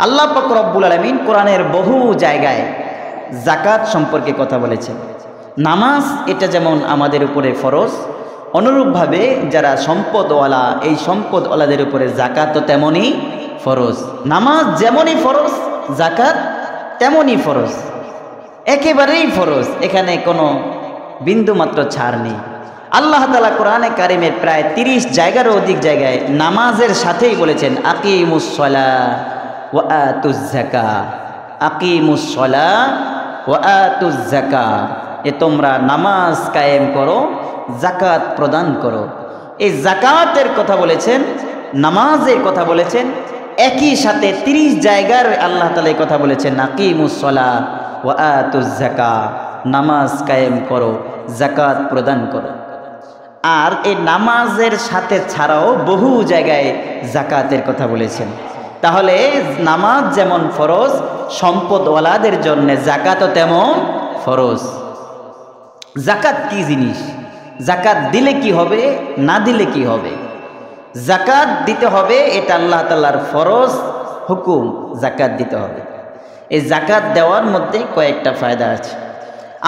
আল্লাহ পাক রব্বুল আলামিন কোরআনের বহু জায়গায় যাকাত সম্পর্কে কথা বলেছেন। নামাজ এটা যেমন আমাদের উপরে ফরজ, অনুরূপভাবে যারা সম্পদওয়ালা এই সম্পদওয়ালাদের উপরে যাকাতও তেমনই ফরজ। নামাজ যেমনই ফরজ, যাকাত তেমনই ফরজ, একেবারেই ফরজ, এখানে কোনো বিন্দুমাত্র ছাড় নেই। আল্লাহ তাআলা কোরআনে কারিমের প্রায় 30 জায়গারও অধিক জায়গায় নামাজের সাথেই বলেছেন আকিমুস সালাহ ওয়া আতুজ যাকাহ, আকিমুস সালাহ ওয়া আতুজ যাকাহ, এ তোমরা নামাজ কায়েম করো, যাকাত প্রদান করো। এই যাকাতের কথা বলেছেন, নামাজের কথা বলেছেন, একই সাথে 30 জায়গার আল্লাহ তাআলা এই কথা বলেছেন আকিমুস সালাহ ওয়া আতুজ যাকাহ, নামাজ কায়েম করো, যাকাত প্রদান করো। আর এই নামাজের সাথে ছাড়াও বহু জায়গায় যাকাতের কথা বলেছেন। তাহলে নামাজ যেমন ফরজ, সম্পদওয়ালাদের জন্য যাকাতও তেমন ফরজ। যাকাত কি জিনিস? যাকাত দিলে কি হবে, না দিলে কি হবে? যাকাত দিতে হবে, এটা আল্লাহ তাআলার ফরজ হুকুম, যাকাত দিতে হবে। এই যাকাত দেওয়ার মধ্যে কয়েকটা ফায়দা আছে।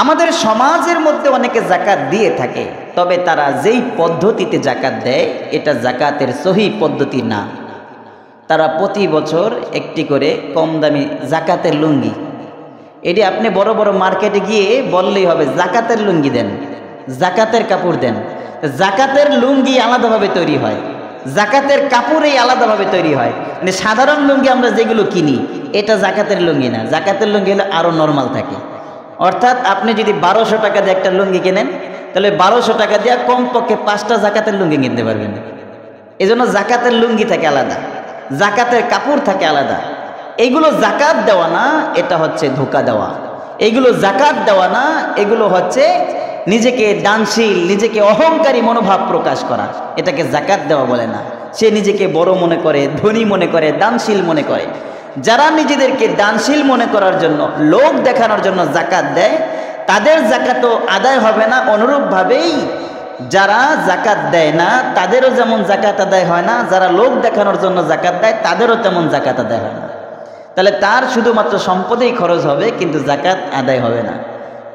আমাদের সমাজের মধ্যে অনেকে যাকাত দিয়ে থাকে, তবে তারা যেই পদ্ধতিতে যাকাত দেয় এটা যাকাতের সহি পদ্ধতি না। তারা প্রতি বছর একটি করে কম দামি যাকাতের লুঙ্গি, এটি আপনি বড় বড় মার্কেটে গিয়ে বললেই হবে যাকাতের লুঙ্গি দেন, যাকাতের কাপড় দেন। যাকাতের লুঙ্গি আলাদাভাবে তৈরি হয়, যাকাতের কাপড়ই আলাদাভাবে তৈরি হয়। মানে সাধারণ লুঙ্গি আমরা যেগুলো কিনি এটা জাকাতের লুঙ্গি না। জাকাতের লুঙ্গি হলে আরও নর্মাল থাকে। অর্থাৎ আপনি যদি 1200 টাকা দিয়ে একটা লুঙ্গি কেনেন, তাহলে 1200 টাকা দিয়ে কমপক্ষে 5টা জাকাতের লুঙ্গি কিনতে পারবেন। এই জন্য জাকাতের লুঙ্গি থাকে আলাদা, জাকাতের কাপড় থাকে আলাদা। এইগুলো জাকাত দেওয়া না, এটা হচ্ছে ধোঁকা দেওয়া। এইগুলো জাকাত দেওয়া না, এগুলো হচ্ছে নিজেকে দানশীল, নিজেকে অহংকারী মনোভাব প্রকাশ করা। এটাকে জাকাত দেওয়া বলে না। সে নিজেকে বড় মনে করে, ধনী মনে করে, দানশীল মনে করে। যারা নিজেদেরকে দানশীল মনে করার জন্য, লোক দেখানোর জন্য জাকাত দেয়, তাদের জাকাতও আদায় হবে না। অনুরূপভাবেই যারা জাকাত দেয় না তাদেরও যেমন জাকাত আদায় হয় না, যারা লোক দেখানোর জন্য জাকাত দেয় তাদেরও তেমন জাকাত আদায় হয় না। তাহলে তার শুধুমাত্র সম্পদেই খরচ হবে, কিন্তু জাকাত আদায় হবে না।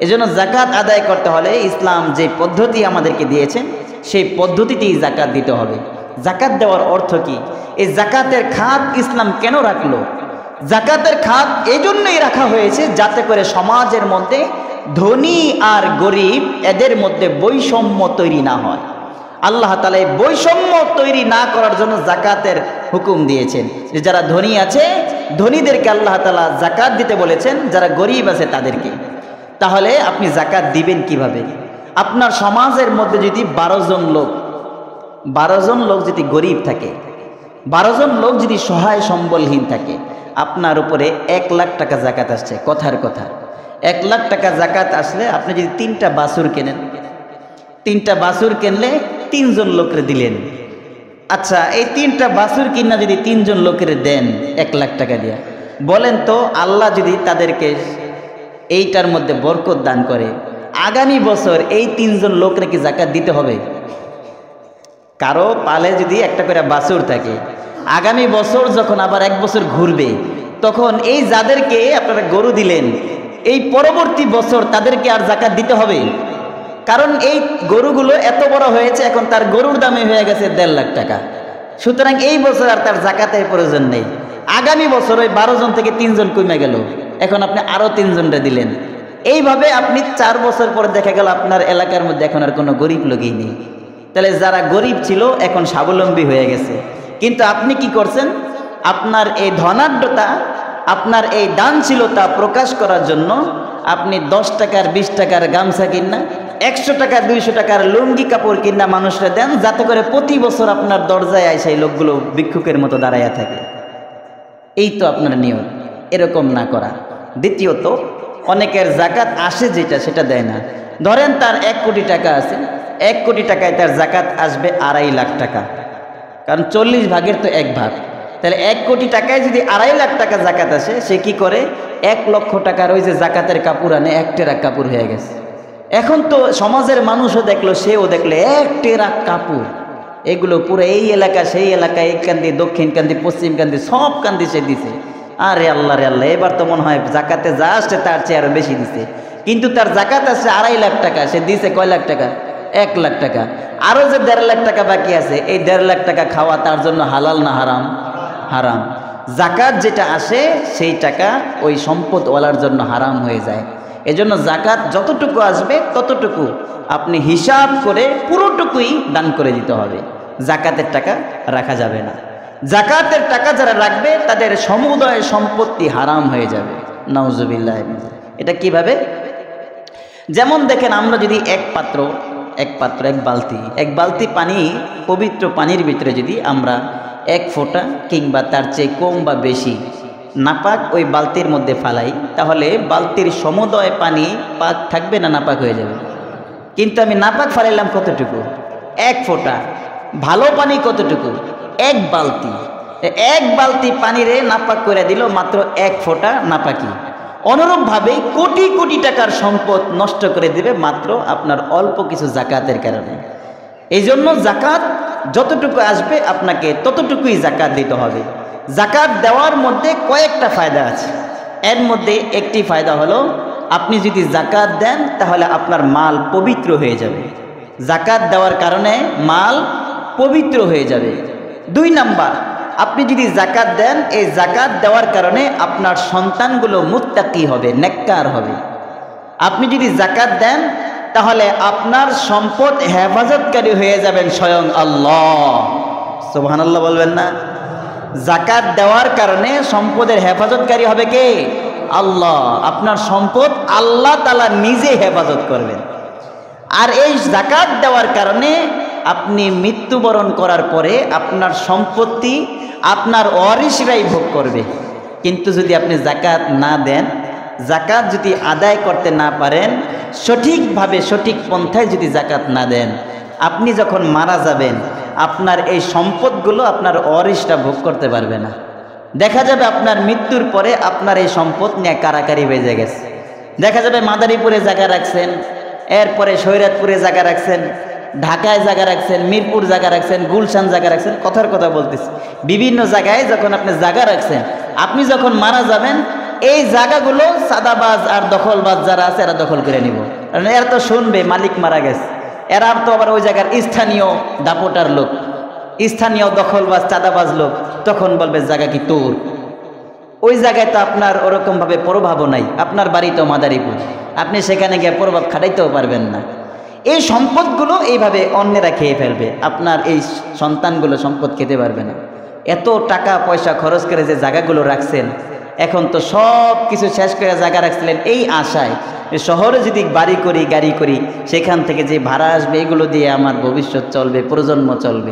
এজন্য জাকাত আদায় করতে হলে ইসলাম যে পদ্ধতি আমাদেরকে দিয়েছেন সেই পদ্ধতিতেই জাকাত দিতে হবে। জাকাত দেওয়ার অর্থ কি? এই জাকাতের খাত ইসলাম কেন রাখলো? জাকাতের খাত এই জন্যই রাখা হয়েছে যাতে করে সমাজের মধ্যে ধনী আর গরিব এদের মধ্যে বৈষম্য তৈরি না হয়। আল্লাহ তাআলা এই বৈষম্য তৈরি না করার জন্য জাকাতের হুকুম দিয়েছেন যে যারা ধনী আছে ধনীদেরকে আল্লাহ তাআলা জাকাত দিতে বলেছেন, যারা গরিব আছে তাদেরকে। তাহলে আপনি জাকাত দিবেন কিভাবে? আপনার সমাজের মধ্যে যদি 12 জন লোক যদি গরিব থাকে, 12 জন লোক যদি সহায় সম্বলহীন থাকে, আপনার উপরে 1 লাখ টাকা জাকাত আসছে। কথার কথা 1 লাখ টাকা জাকাত আসলে আপনি যদি 3টা বাছুর কেনেন, 3টা বাছুর কিনলে 3 জন লোকের দিলেন। আচ্ছা, এই 3টা বাছুর কিনা যদি 3 জন লোকের দেন 1 লাখ টাকা দিয়ে, বলেন তো আল্লাহ যদি তাদেরকে এইটার মধ্যে বরকত দান করে, আগামী বছর এই 3 জন লোকের কি জাকাত দিতে হবে? কারো পালে যদি একটা করে বাছুর থাকে, আগামী বছর যখন আবার 1 বছর ঘুরবে, তখন এই যাদেরকে আপনারা গরু দিলেন এই পরবর্তী বছর তাদেরকে আর জাকাত দিতে হবে? কারণ এই গরুগুলো এত বড় হয়েছে, এখন তার গরুর দামে হয়ে গেছে 1.5 লাখ টাকা। সুতরাং এই বছর আর তার জাকাতের প্রয়োজন নেই। আগামী বছর ওই 12 জন থেকে 3 জন কমে গেল, এখন আপনি আরো 3 জনরে দিলেন। এইভাবে আপনি 4 বছর পরে দেখা গেল আপনার এলাকার মধ্যে এখন আর কোনো গরিব লোকই নেই। তাহলে যারা গরিব ছিল এখন স্বাবলম্বী হয়ে গেছে। কিন্তু আপনি কি করছেন? আপনার এই ধনাঢ্যতা, আপনার এই দানশীলতা প্রকাশ করার জন্য আপনি 10 টাকার 20 টাকার গামছা কিনা, 100 টাকা 200 টাকার লুঙ্গি কাপড় কিনা মানুষরা দেন, যাতে করে প্রতি বছর আপনার দরজায় আয় সেই লোকগুলো ভিক্ষুকের মতো দাঁড়াইয়া থাকে। এই তো আপনার নিয়ম। এরকম না করা। দ্বিতীয়ত, অনেকের জাকাত আসে যেটা সেটা দেয় না। ধরেন তার 1 কোটি টাকা আছে, 1 কোটি টাকায় তার জাকাত আসবে 2.5 লাখ টাকা, কারণ 40 ভাগের তো 1 ভাগ। তাহলে 1 কোটি টাকায় যদি 2.5 লাখ টাকা জাকাত আসে, সে কি করে? 1 লক্ষ টাকার ওই যে জাকাতের কাপড় আনে, 1 টেরাক কাপড় হয়ে গেছে। এখন তো সমাজের মানুষও দেখলো, সেও দেখলো 1 টেরাক কাপড়, এগুলো পুরো এই এলাকা সেই এলাকা, এই কান্দি দক্ষিণ কান্দি পশ্চিম কান্দি সব কান্দি সে দিছে। আরে আল্লাহ রে আল্লাহ, এবার তো মনে হয় জাকাতে যা আসছে তার চেয়ে আরো বেশি দিছে, কিন্তু তার জাকাত আছে 2.5 লাখ টাকা, সে দিছে কয় লাখ টাকা? 1 লাখ টাকা। আরো যে 1.5 লাখ টাকা বাকি আছে, এই 1.5 লাখ টাকা খাওয়া তার জন্য হালাল না হারাম? হারাম। জাকাত যেটা আসে সেই টাকা ওই সম্পদওয়ালার জন্য হারাম হয়ে যায়। এজন্য জাকাত যতটুকু আসবে ততটুকু আপনি হিসাব করে পুরোটুকুই দান করে দিতে হবে। জাকাতের টাকা রাখা যাবে না। জাকাতের টাকা যারা রাখবে তাদের সমুদয় সম্পত্তি হারাম হয়ে যাবে। নাউজুবিল্লাহ। এটা কিভাবে? যেমন দেখেন, আমরা যদি এক বালতি পানি, পবিত্র পানির ভিতরে যদি আমরা 1 ফোঁটা কিংবা তার চেয়ে কম বা বেশি নাপাক ওই বালতির মধ্যে ফালাই, তাহলে বালতির সমুদয় পানি পাক থাকবে না নাপাক হয়ে যাবে? কিন্তু আমি নাপাক ফালাইলাম কতটুকু? 1 ফোঁটা। ভালো পানি কতটুকু? 1 বালতি। 1 বালতি পানিরে নাপাক করে দিল মাত্র 1 ফোঁটা নাপাকি। অনুরূপভাবে কোটি কোটি টাকার সম্পদ নষ্ট করে দিবে মাত্র আপনার অল্প কিছু জাকাতের কারণে। এই জন্য জাকাত যতটুকু আসবে আপনাকে ততটুকুই জাকাত দিতে হবে। জাকাত দেওয়ার মধ্যে কয়েকটা ফায়দা আছে। এর মধ্যে একটি ফায়দা হলো, আপনি যদি জাকাত দেন তাহলে আপনার মাল পবিত্র হয়ে যাবে। জাকাত দেওয়ার কারণে মাল পবিত্র হয়ে যাবে। 2 নাম্বার, আপনি যদি জাকাত দেন, এই জাকাত দেওয়ার কারণে আপনার সন্তানগুলো মুত্তাকি হবে, নেককার হবে। আপনি যদি জাকাত দেন তাহলে আপনার সম্পদ হেফাজতকারী হয়ে যাবেন স্বয়ং আল্লাহ। সুবহানাল্লাহ বলবেন না? জাকাত দেওয়ার কারণে সম্পদের হেফাজতকারী হবে কে? আল্লাহ। আপনার সম্পদ আল্লাহ তাআলা নিজে হেফাজত করবেন। আর এই জাকাত দেওয়ার কারণে আপনি মৃত্যুবরণ করার পরে আপনার সম্পত্তি আপনার ওয়ারিশরাই ভোগ করবে। কিন্তু যদি আপনি জাকাত না দেন, জাকাত যদি আদায় করতে না পারেন, সঠিকভাবে সঠিক পন্থায় যদি জাকাত না দেন, আপনি যখন মারা যাবেন আপনার এই সম্পদগুলো আপনার ওয়ারিশরা ভোগ করতে পারবে না। দেখা যাবে আপনার মৃত্যুর পরে আপনার এই সম্পদ নিয়ে কারাকারি বেজে গেছে। দেখা যাবে মাদারীপুরে জায়গা রাখছেন, এরপরে শরীয়তপুরে জায়গা রাখছেন, ঢাকায় জায়গা রাখছেন, মিরপুর জায়গা রাখছেন, গুলশান জায়গা রাখছেন। কথার কথা বলতেছি, বিভিন্ন জায়গায় যখন আপনি জায়গা রাখছেন, আপনি যখন মারা যাবেন এই জায়গাগুলো সাদাবাজ আর দখলবাজ যারা আছে এরা দখল করে নিব। কারণ এরা তো শুনবে মালিক মারা গেছে, এরা তো আবার ওই জায়গার স্থানীয় দাপটার লোক, স্থানীয় দখলবাজ চাঁদাবাজ লোক, তখন বলবে জায়গা কি তোর? ওই জায়গায় তো আপনার ওরকমভাবে প্রভাবও নাই, আপনার বাড়ি তো মাদারীপুর, আপনি সেখানে গিয়ে প্রভাব খাটাইতেও পারবেন না। এই সম্পদগুলো এইভাবে অন্যেরা খেয়ে ফেলবে, আপনার এই সন্তানগুলো সম্পদ খেতে পারবে না। এত টাকা পয়সা খরচ করে যে জায়গাগুলো রাখছেন, এখন তো সব কিছু শেষ করে জায়গা রাখছিলেন এই আশায় শহরে যদি বাড়ি করি গাড়ি করি সেখান থেকে যে ভাড়া আসবে এগুলো দিয়ে আমার ভবিষ্যৎ চলবে, প্রজন্ম চলবে।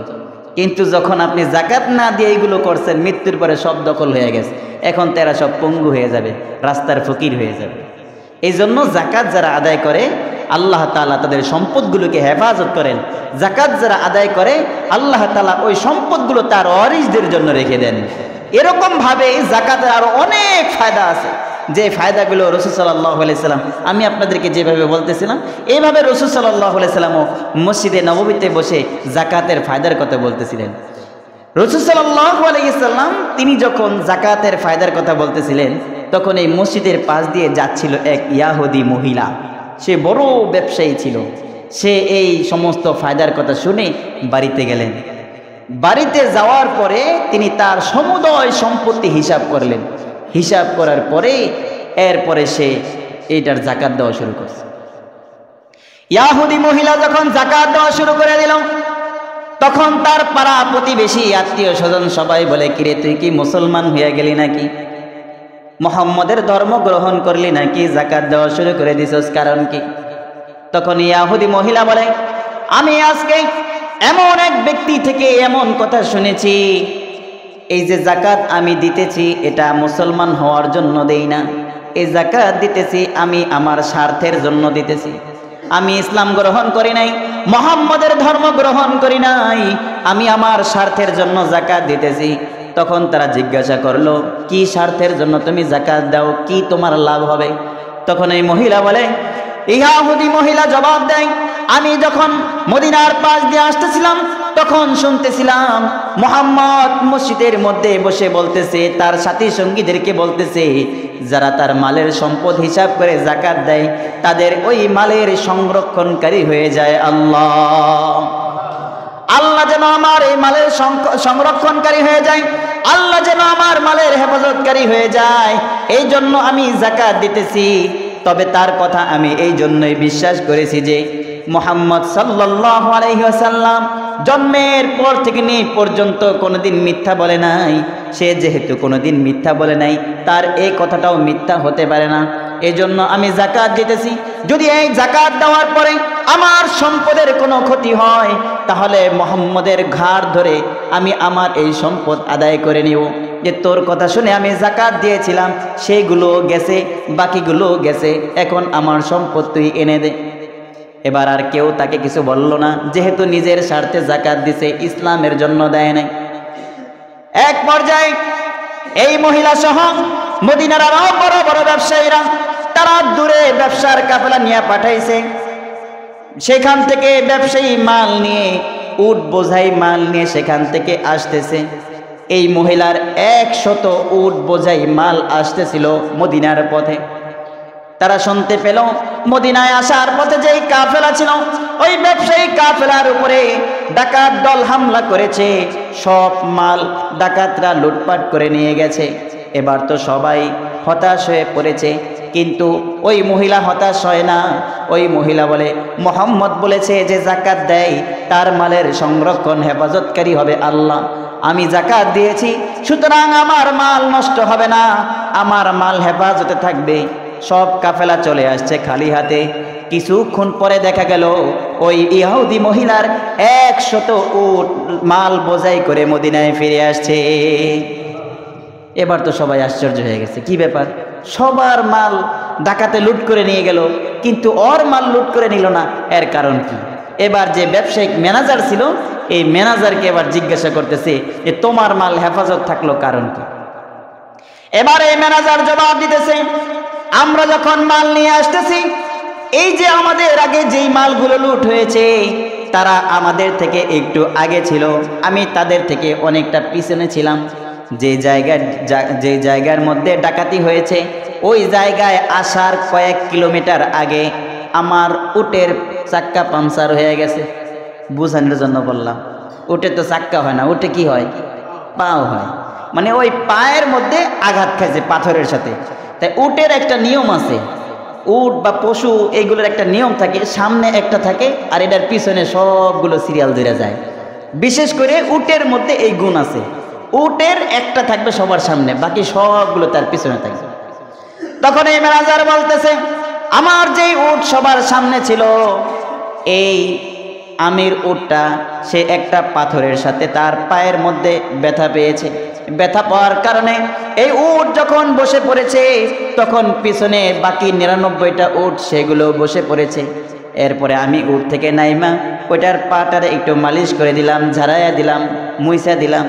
কিন্তু যখন আপনি জাকাত না দিয়ে এইগুলো করছেন, মৃত্যুর পরে সব দখল হয়ে গেছে, এখন তারা সব পঙ্গু হয়ে যাবে, রাস্তার ফকির হয়ে যাবে। এই জন্য জাকাত যারা আদায় করে আল্লাহ তাআলা তাদের সম্পদগুলোকে হেফাজত করেন। জাকাত যারা আদায় করে আল্লাহ তাআলা ওই সম্পদগুলো তার ওয়ারিসদের জন্য রেখে দেন। এরকম ভাবে জাকাতের আরো অনেক ফায়দা আছে, যে ফায়দাগুলো রাসূল সাল্লাল্লাহু আলাইহি সাল্লাম, আমি আপনাদেরকে যেভাবে বলতেছিলাম এইভাবে রাসূল সাল্লাল্লাহু আলাইহি সাল্লামও মসজিদে নববীতে বসে জাকাতের ফায়দার কথা বলতেছিলেন। রাসূল সাল্লাল্লাহু আলাইহি সাল্লাম তিনি যখন জাকাতের ফায়দার কথা বলতেছিলেন, তখন এই মসজিদের পাশ দিয়ে যাচ্ছিল এক ইয়াহুদি মহিলা। সে বড় ব্যবসায়ী ছিল। সে এই সমস্ত ফায়দার কথা শুনে বাড়িতে গেলেন। বাড়িতে যাওয়ার পরে তিনি তার সমুদয় সম্পত্তি হিসাব করলেন। হিসাব করার পরে এরপরে সে এইটার জাকাত দেওয়া শুরু করছে। ইয়াহুদি মহিলা যখন জাকাত দেওয়া শুরু করে দিল, তখন তার পাড়া প্রতিবেশী আত্মীয় স্বজন সবাই বলে, কিরে তুই কি মুসলমান হয়ে গেলি নাকি? মুহাম্মদের ধর্ম গ্রহণ করলি নাকি? জাকাত দেওয়া শুরু করে দিছস, কারণ কি? তখন ইয়াহুদি মহিলা বলে, আমি আজকে এমন এক ব্যক্তি থেকে এমন কথা শুনেছি, এই যে জাকাত আমি দিতেছি এটা মুসলমান হওয়ার জন্য দেই না, এই জাকাত দিতেছি আমি আমার স্বার্থের জন্য দিতেছি। আমি ইসলাম গ্রহণ করি নাই, মুহাম্মদের ধর্ম গ্রহণ করি নাই, আমি আমার স্বার্থের জন্য জাকাত দিতেছি। তখন তারা জিজ্ঞাসা করলো, কি স্বার্থের জন্য তুমি জাকাত দাও, কি তোমার লাভ হবে? তখন এই মহিলা বলে, ইহুদি মহিলা জবাব দেয়, আমি যখন মদিনার পাশ দিয়ে আসতেছিলাম তখন শুনতেছিলাম মুহাম্মদ মসজিদের মধ্যে বসে বলতেছে, তার সাথী সঙ্গীদেরকে বলতেছে, যারা তার মালের সম্পদ হিসাব করে যাকাত দেয় তাদের ওই মালের সংরক্ষণকারী হয়ে যায় আল্লাহ। আল্লাহ যেন আমার এই মালের সংরক্ষণকারী হয়ে যায়, আল্লাহ যেন আমার মালের হেফাজতকারী হয়ে যায়, এই জন্য আমি যাকাত দিতেছি। তবে তার কথা আমি এই জন্যই বিশ্বাস করেছি যে মুহাম্মদ সাল্লাল্লাহু আলাইহি ওয়াসাল্লাম জন্মের পর থেকে নিয়ে পর্যন্ত কোনোদিন মিথ্যা বলে নাই। সে যেহেতু কোনোদিন মিথ্যা বলে নাই, তার এই কথাটাও মিথ্যা হতে পারে না। এই জন্য আমি যাকাত দিতেছি। যদি এই যাকাত দেওয়ার পরে আমার সম্পদের কোনো ক্ষতি হয়, তাহলে মুহাম্মদের ঘাড় ধরে আমি আমার এই সম্পদ আদায় করে নিব। যে তোর কথা শুনে আমি যাকাত দিয়েছিলাম, সেইগুলো গেছে, বাকিগুলো গেছে, এখন আমার সম্পদ তুই এনে দে। এবার আর কেউ তাকে কিছু বলল না, যেহেতু নিজের স্বার্থে যাকাত দিছে, ইসলামের জন্য দেয় নাই। এক পর্যায়ে এই মহিলা সহ মদিনার আরো বড় বড় ব্যবসায়ীরা তারা দূরে ব্যবসার কাফেলা নিয়ে পাঠাইছে। সেখান থেকে ব্যবসায়ী মাল নিয়ে, উট বোঝাই মাল নিয়ে সেখান থেকে আসতেছে। এই মহিলার 100 উট বোঝাই মাল আসতেছিল মদিনার পথে। তারা শুনতে পেল মদিনায় আসার পথে যেই কাফেলা ছিল, ওই ব্যবসায়ী কাফেলার উপরে ডাকাত দল হামলা করেছে, সব মাল ডাকাতরা লুটপাট করে নিয়ে গেছে। এবার তো সবাই হতাশ হয়ে পড়েছে, কিন্তু ওই মহিলা হতাশ হয় না। ওই মহিলা বলে, মুহাম্মদ বলেছে যে যাকাত দেয় তার মালের সংরক্ষণ হেফাজতকারী হবে আল্লাহ। আমি যাকাত দিয়েছি, সুতরাং আমার মাল নষ্ট হবে না, আমার মাল হেফাজতে থাকবে। সব কাফেলা চলে আসছে খালি হাতে। কিছুক্ষণ পরে দেখা গেল ওই ইহুদি মহিলার 100 উট মাল বোঝাই করে মদিনায় ফিরে আসছে। এবার তো সবাই আশ্চর্য হয়ে গেছে, কি ব্যাপার, সবার মাল ডাকাতে লুট করে নিয়ে গেল, কিন্তু ওর মাল লুট করে নিল না, এর কারণ কি? এবার যে ব্যবসায়িক ম্যানেজার ছিল, এই ম্যানেজারকে এবার জিজ্ঞাসা করতেছে যে তোমার মাল হেফাজত থাকলো কারণ কি? এবার এই ম্যানেজার জবাব দিতেছে, আমরা যখন মাল নিয়ে আসতেছি, এই যে আমাদের আগে যেই মালগুলো লুট হয়েছে তারা আমাদের থেকে একটু আগে ছিল, আমি তাদের থেকে অনেকটা পিছনে ছিলাম। যে জায়গার মধ্যে ডাকাতি হয়েছে ওই জায়গায় আসার কয়েক কিলোমিটার আগে আমার উটের চাক্কা পাংচার হয়ে গেছে। বুঝানোর জন্য বললাম, উটে তো চাক্কা হয় না, উটে কি হয়, পাও হয়, মানে ওই পায়ের মধ্যে আঘাত খাইছে পাথরের সাথে। তাই উটের একটা নিয়ম আছে, উট বা পশু এইগুলোর একটা নিয়ম থাকে, সামনে একটা থাকে আর এটার পিছনে সবগুলো সিরিয়াল ধরে যায়। বিশেষ করে উটের মধ্যে এই গুণ আছে, উটের একটা থাকবে সবার সামনে, বাকি সবগুলো তার পিছনে থাকবে। তখন এই ম্যানেজার বলতেছে, আমার যেই উট সবার সামনে ছিল, এই আমির উটটা সে একটা পাথরের সাথে তার পায়ের মধ্যে ব্যথা পেয়েছে। ব্যথা পাওয়ার কারণে এই উট যখন বসে পড়েছে, তখন পিছনে বাকি 99টা উট সেগুলো বসে পড়েছে। এরপরে আমি উট থেকে নাইমা ওইটার পাটারে একটু মালিশ করে দিলাম, ঝাড়াইয়া দিলাম, মুইসা দিলাম।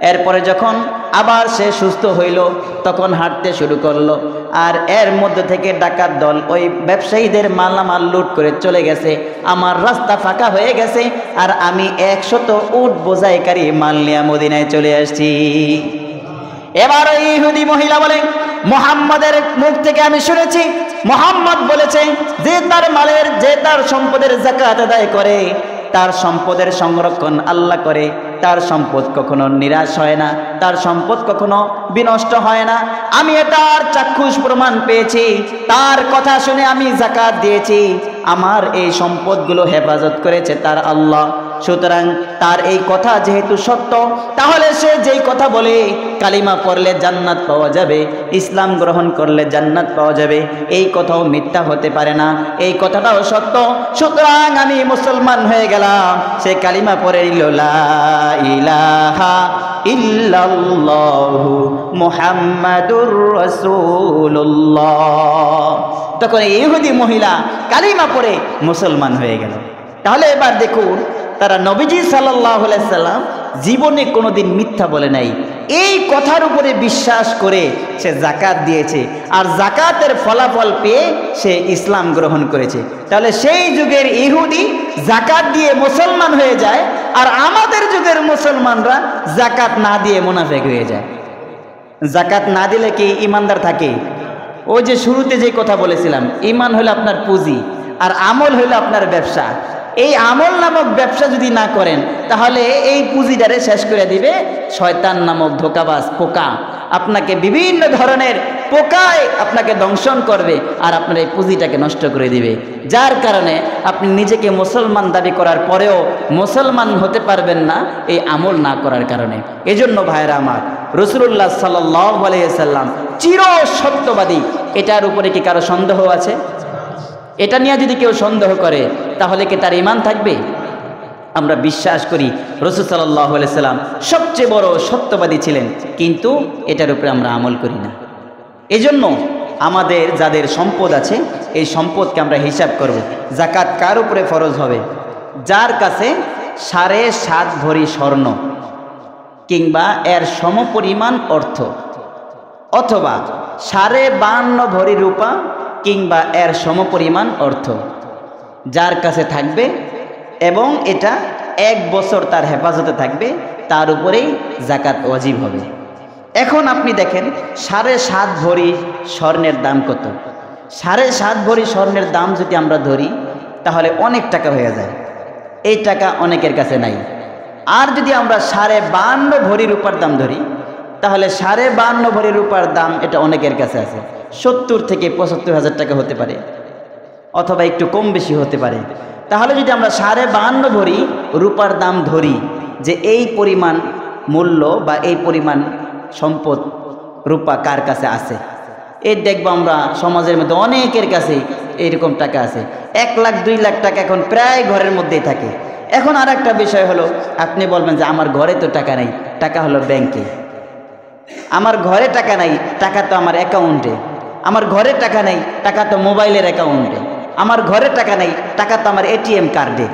এরপরে যখন আবার সে সুস্থ হইল, তখন হাঁটতে শুরু করলো। আর এর মধ্যে থেকে ডাকাত দল ওই ব্যবসায়ীদের মালামাল লুট করে চলে গেছে। আমার রাস্তা ফাঁকা হয়ে গেছে, আর আমি 100 উট বোঝাইকারী মাল নিয়ে মদিনায় চলে আসছি। এবার ওই ইহুদি মহিলা বলে, মুহাম্মাদের মুখ থেকে আমি শুনেছি, মুহাম্মদ বলেছে যে তার মালের, যে তার সম্পদের যাকাত আদায় করে, তার সম্পদের সংরক্ষণ আল্লাহ করে, তার সম্পদ কখনো নিরাশ হয় না, তার সম্পদ কখনো বিনষ্ট হয় না। আমি এটার চাক্ষুষ প্রমাণ পেয়েছি, তার কথা শুনে আমি যাকাত দিয়েছি, আমার এই সম্পদগুলো হেফাজত করেছে তার আল্লাহ। সুতরাং তার এই কথা যেহেতু সত্য, তাহলে সে যেই কথা বলে কালিমা পড়লে জান্নাত পাওয়া যাবে, ইসলাম গ্রহণ করলে জান্নাত পাওয়া যাবে, এই কথাও মিথ্যা হতে পারে না, এই কথাটাও সত্য। সুতরাং আমি মুসলমান হয়ে গেলাম। সে কালিমা পড়ে নিল, লা ইলাহা ইল্লাল্লাহু মুহাম্মাদুর রাসূলুল্লাহ। তখন ইহুদি মহিলা কালিমা পড়ে মুসলমান হয়ে গেল। তাহলে এবার দেখুন, তারা নবীজি সাল্লাল্লাহু আলাইহি সাল্লাম জীবনে কোনোদিন মিথ্যা বলে নাই। এই কথার উপরে বিশ্বাস করে সে জাকাত দিয়েছে, আর জাকাতের ফলাফল পেয়ে সে ইসলাম গ্রহণ করেছে। তাহলে সেই যুগের ইহুদি জাকাত দিয়ে মুসলমান হয়ে যায়, আর আমাদের যুগের মুসলমানরা জাকাত না দিয়ে মুনাফিক হয়ে যায়। জাকাত না দিলে কি ইমানদার থাকে? ওই যে শুরুতে যে কথা বলেছিলাম, ইমান হলো আপনার পুঁজি আর আমল হলো আপনার ব্যবসা। এই আমল নামক ব্যবসা যদি না করেন, তাহলে এই পুঁজিটারে শেষ করে দিবে শয়তান নামক ধোঁকাবাজ পোকা। আপনাকে বিভিন্ন ধরনের পোকায় আপনাকে দংশন করবে, আর আপনার এই পুঁজিটাকে নষ্ট করে দিবে। যার কারণে আপনি নিজেকে মুসলমান দাবি করার পরেও মুসলমান হতে পারবেন না, এই আমল না করার কারণে। এজন্য ভাইরা আমার, রাসূলুল্লাহ সাল্লাল্লাহু আলাইহি ওয়াসাল্লাম চির সত্যবাদী। এটার উপরে কি কারো সন্দেহ আছে? এটা নিয়ে যদি কেউ সন্দেহ করে, তাহলে কি তার ঈমান থাকবে? আমরা বিশ্বাস করি রাসূল সাল্লাল্লাহু আলাইহি সাল্লাম সবচেয়ে বড় সত্যবাদী ছিলেন, কিন্তু এটার উপরে আমরা আমল করি না। এজন্য আমাদের যাদের সম্পদ আছে, এই সম্পদকে আমরা হিসাব করব। জাকাত কার উপরে ফরজ হবে? যার কাছে 7.5 ভরি স্বর্ণ কিংবা এর সমপরিমাণ অর্থ, অথবা 52.5 ভরি রূপা কিংবা এর সমপরিমাণ অর্থ যার কাছে থাকবে, এবং এটা 1 বছর তার হেফাজতে থাকবে, তার উপরেই জাকাত ওয়াজিব হবে। এখন আপনি দেখেন 7.5 ভরি স্বর্ণের দাম কত। 7.5 ভরি স্বর্ণের দাম যদি আমরা ধরি, তাহলে অনেক টাকা হয়ে যায়। এই টাকা অনেকের কাছে নাই। আর যদি আমরা 52.5 ভরি রূপার দাম ধরি, তাহলে 52.5 ভরি রূপার দাম এটা অনেকের কাছে আছে। 70 থেকে 75 হাজার টাকা হতে পারে, অথবা একটু কম বেশি হতে পারে। তাহলে যদি আমরা 52.5 ভরি রূপার দাম ধরি, যে এই পরিমাণ মূল্য বা এই পরিমাণ সম্পদ রূপা কার কাছে আছে, এই দেখবো আমরা সমাজের মধ্যে অনেকের কাছে এইরকম টাকা আছে। 1 লাখ 2 লাখ টাকা এখন প্রায় ঘরের মধ্যেই থাকে। এখন আর একটা বিষয় হলো, আপনি বলবেন যে আমার ঘরে তো টাকা নেই, টাকা হলো ব্যাংকে। আমার ঘরে টাকা নাই, টাকা তো আমার অ্যাকাউন্টে। আমার ঘরে টাকা নেই, টাকা তো মোবাইলের অ্যাকাউন্টে। আমার ঘরে টাকা নেই, টাকা তো আমার এটিএম কার্ডে।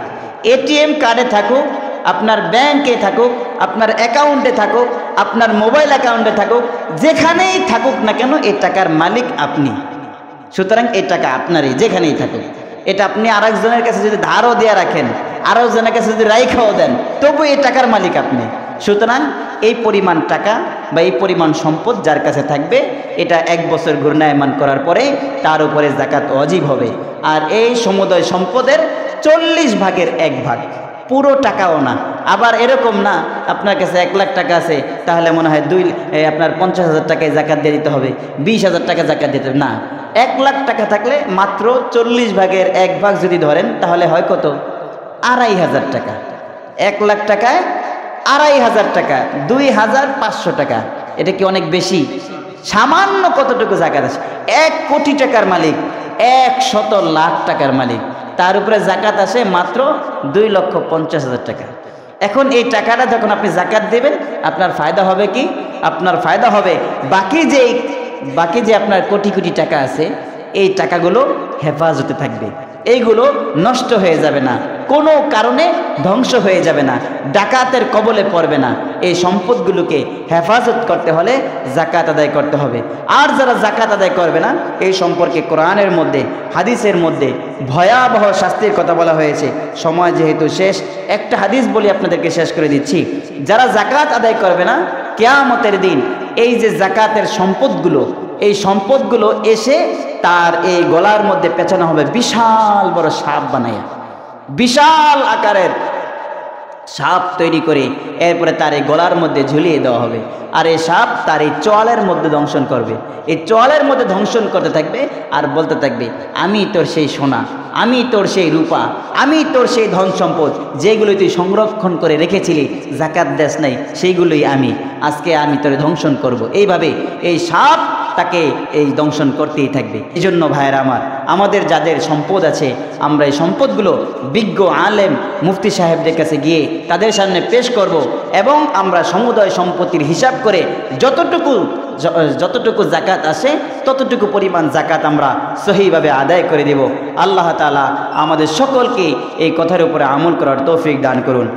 এটিএম কার্ডে থাকুক, আপনার ব্যাংকে থাকুক, আপনার অ্যাকাউন্টে থাকুক, আপনার মোবাইল অ্যাকাউন্টে থাকুক, যেখানেই থাকুক না কেন, এই টাকার মালিক আপনি। সুতরাং এই টাকা আপনারই, যেখানেই থাকুক। এটা আপনি আরেকজনের কাছে যদি ধারও দিয়ে রাখেন, আরেকজনের কাছে যদি রাইখাও দেন, তবু এই টাকার মালিক আপনি। সুতরাং এই পরিমাণ টাকা বা এই পরিমাণ সম্পদ যার কাছে থাকবে, এটা 1 বছর ঘূর্ণায়মান করার পরে তার উপরে জাকাত ওয়াজিব হবে। আর এই সমুদয় সম্পদের 40 ভাগের 1 ভাগ, পুরো টাকাও না। আবার এরকম না আপনার কাছে 1 লাখ টাকা আছে, তাহলে মনে হয় আপনার 50,000 টাকায় জাকাত দিয়ে দিতে হবে, 20,000 টাকা জাকাত দিতে হবে না। 1 লাখ টাকা থাকলে মাত্র 40 ভাগের 1 ভাগ যদি ধরেন, তাহলে হয় কত? 2,500 টাকা। 1 লাখ টাকায় 2,500 টাকা, 2,500 টাকা। এটা কি অনেক বেশি? সামান্য কতটুকু জাকাত আছে? 1 কোটি টাকার মালিক, 100 লাখ টাকার মালিক, তার উপরে জাকাত আসে মাত্র 2,50,000 টাকা। এখন এই টাকাটা যখন আপনি জাকাত দেবেন, আপনার ফায়দা হবে কি? আপনার ফায়দা হবে বাকি যে আপনার কোটি কোটি টাকা আছে, এই টাকাগুলো হেফাজতে থাকবে। এইগুলো নষ্ট হয়ে যাবে না, কোনো কারণে ধ্বংস হয়ে যাবে না, ডাকাতের কবলে পড়বে না। এই সম্পদগুলোকে হেফাজত করতে হলে জাকাত আদায় করতে হবে। আর যারা জাকাত আদায় করবে না, এই সম্পর্কে কোরআনের মধ্যে, হাদিসের মধ্যে ভয়াবহ শাস্তির কথা বলা হয়েছে। সময় যেহেতু শেষ, একটা হাদিস বলি আপনাদেরকে, শেষ করে দিচ্ছি। যারা জাকাত আদায় করবে না, কিয়ামতের দিন এই যে জাকাতের সম্পদগুলো, এই সম্পদগুলো এসে তার এই গলার মধ্যে পেঁচানো হবে বিশাল বড় সাপ বানাইয়া, বিশাল আকারের সাপ তৈরি করে এরপরে তার এই গলার মধ্যে ঝুলিয়ে দেওয়া হবে। আর এই সাপ তার এই চোয়ালের মধ্যে দংশন করবে, এই চোয়ালের মধ্যে দংশন করতে থাকবে আর বলতে থাকবে, আমি তোর সেই সোনা, আমি তোর সেই রূপা, আমি তোর সেই ধন সম্পদ, যেগুলো তুই সংরক্ষণ করে রেখেছিলি, জাকাত দেস নাই, সেইগুলোই আজকে আমি তোর ধ্বংসন করব। এইভাবে এই সাপ তাকে এই দংশন করতেই থাকবে। এই জন্য ভাইয়েরা আমার, আমাদের যাদের সম্পদ আছে, আমরা এই সম্পদগুলো বিজ্ঞ আলেম মুফতি সাহেবদের কাছে গিয়ে তাদের সামনে পেশ করব, এবং আমরা সমুদয় সম্পত্তির হিসাব করে যতটুকু জাকাত আসে ততটুকু পরিমাণ জাকাত আমরা সহিভাবে আদায় করে দেব। আল্লাহ তাআলা আমাদের সকলকে এই কথার উপরে আমল করার তৌফিক দান করুন।